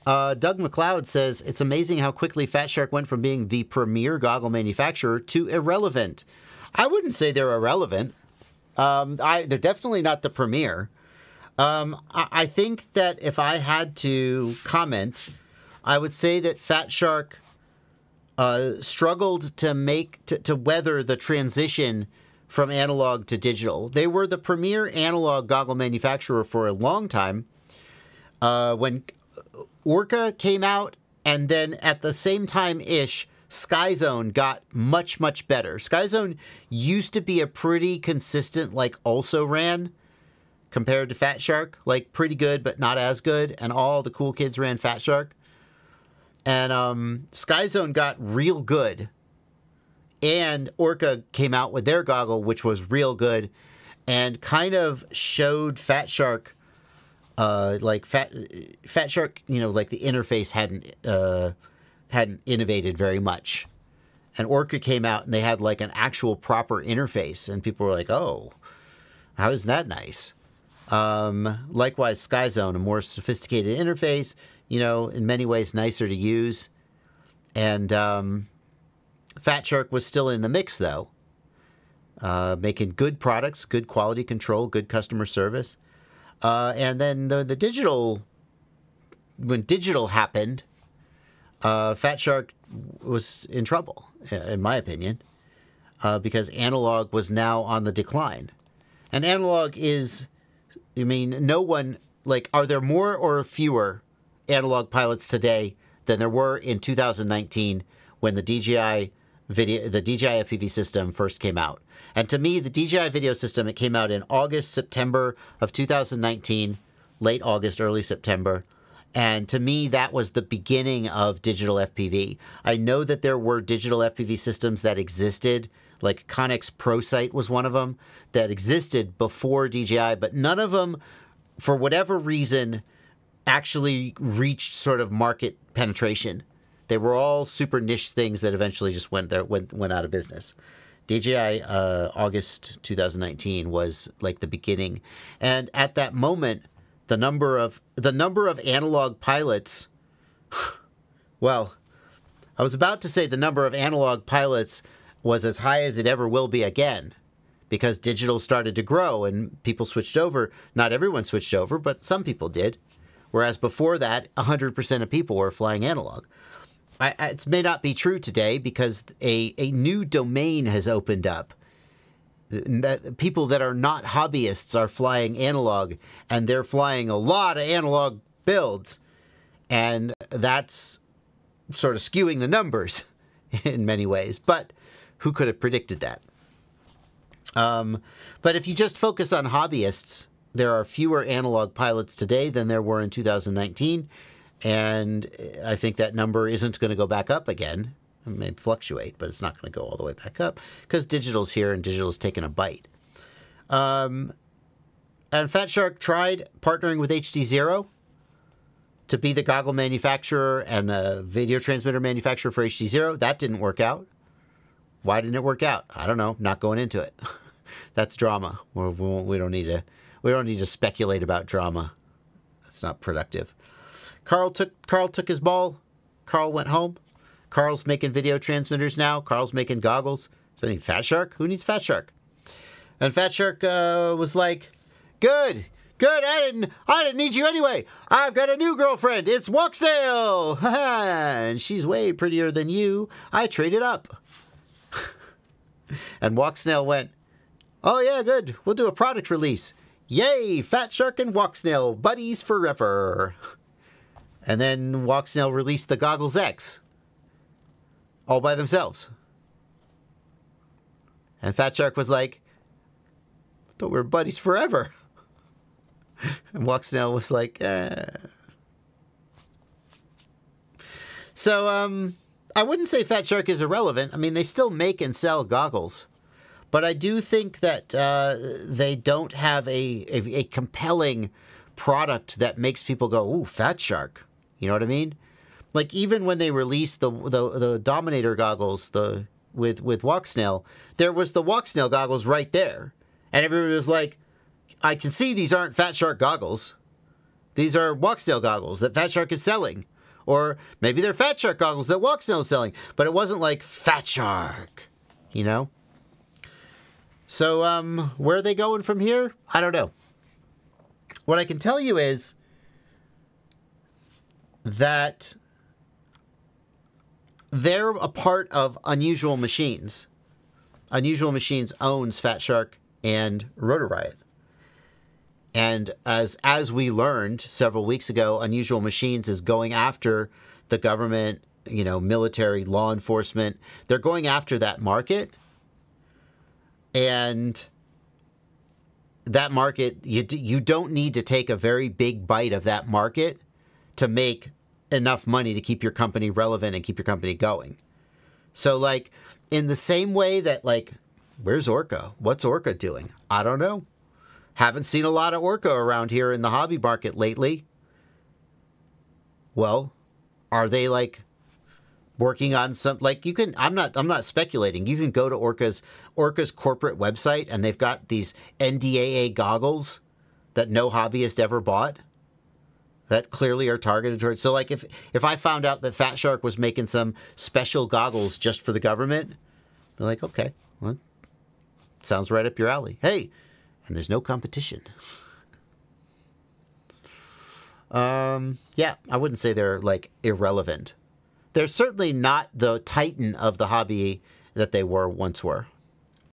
Doug McLeod says, it's amazing how quickly Fatshark went from being the premier goggle manufacturer to irrelevant. I wouldn't say they're irrelevant. They're definitely not the premier. I think that if I had to comment, I would say that Fatshark struggled to weather the transition from analog to digital. They were the premier analog goggle manufacturer for a long time. When Orca came out, and then at the same time-ish, SkyZone got much, much better. SkyZone used to be a pretty consistent, like, also-ran compared to Fatshark. Like, pretty good, but not as good, and all the cool kids ran Fatshark. And SkyZone got real good, and Orca came out with their goggle, which was real good, and kind of showed Fatshark, Fatshark, you know, like the interface hadn't innovated very much. And Orca came out and they had like an actual proper interface, and people were like, oh, how is that nice? Likewise, SkyZone, a more sophisticated interface, you know, in many ways nicer to use. And Fatshark was still in the mix, though, making good products, good quality control, good customer service. And then the digital, when digital happened, Fatshark was in trouble, in my opinion, because analog was now on the decline. And analog is, I mean, no one, like, are there more or fewer analog pilots today than there were in 2019 when the DJI FPV system first came out? And to me, the DJI video system, it came out in August, September of 2019, late August, early September. And to me, that was the beginning of digital FPV. I know that there were digital FPV systems that existed, like Connex ProSight was one of them, that existed before DJI, but none of them, for whatever reason, actually reached sort of market penetration. They were all super niche things that eventually just went out of business. DJI August 2019 was like the beginning, and at that moment, the number of analog pilots. Well, I was about to say the number of analog pilots was as high as it ever will be again, because digital started to grow and people switched over. Not everyone switched over, but some people did. Whereas before that, 100% of people were flying analog. It may not be true today because a new domain has opened up. People that are not hobbyists are flying analog, and they're flying a lot of analog builds. And that's sort of skewing the numbers in many ways. But who could have predicted that? But if you just focus on hobbyists, there are fewer analog pilots today than there were in 2019. And I think that number isn't going to go back up again. It may fluctuate, but it's not going to go all the way back up because digital's here and digital's taken a bite. And Fatshark tried partnering with HD0 to be the goggle manufacturer and the video transmitter manufacturer for HD0. That didn't work out. Why didn't it work out? I don't know. Not going into it. That's drama. We don't need to speculate about drama. That's not productive. Carl took his ball. Carl went home. Carl's making video transmitters now. Carl's making goggles. So I need Fatshark. Who needs Fatshark? And Fatshark was like, "Good. I didn't need you anyway. I've got a new girlfriend. It's Walksdale, and she's way prettier than you. I traded up." And Walksnail went, "Oh yeah, good. We'll do a product release. Yay! Fatshark and Walksnail, buddies forever." And then Walksnail released the Goggles X all by themselves. And Fatshark was like, "I thought we were buddies forever." And Walksnail was like, So, I wouldn't say Fatshark is irrelevant. I mean, they still make and sell goggles. But I do think that they don't have a compelling product that makes people go, "Ooh, Fatshark." You know what I mean? Like, even when they released the Dominator goggles with Walksnail, there was the Walksnail goggles right there. And everybody was like, "I can see these aren't Fatshark goggles. These are Walksnail goggles that Fatshark is selling. Or maybe they're Fatshark goggles that Walksnail is selling, but it wasn't like Fatshark, you know? So, where are they going from here? I don't know. What I can tell you is that they're a part of Unusual Machines. Unusual Machines owns Fatshark and Rotor Riot. And as we learned several weeks ago, Unusual Machines is going after the government, you know, military, law enforcement. They're going after that market. And that market, you don't need to take a very big bite of that market to make enough money to keep your company relevant and keep your company going. So, like, in the same way that, like, where's Orca? What's Orca doing? I don't know. Haven't seen a lot of Orca around here in the hobby market lately. Well, are they, like, working on some, like, you can, I'm not speculating. You can go to Orca's corporate website, and they've got these NDAA goggles that no hobbyist ever bought that clearly are targeted towards. So, like, if I found out that Fatshark was making some special goggles just for the government, I'd be like, okay, well, sounds right up your alley. Hey, and there's no competition. Yeah, I wouldn't say they're, like, irrelevant. They're certainly not the titan of the hobby that they once were.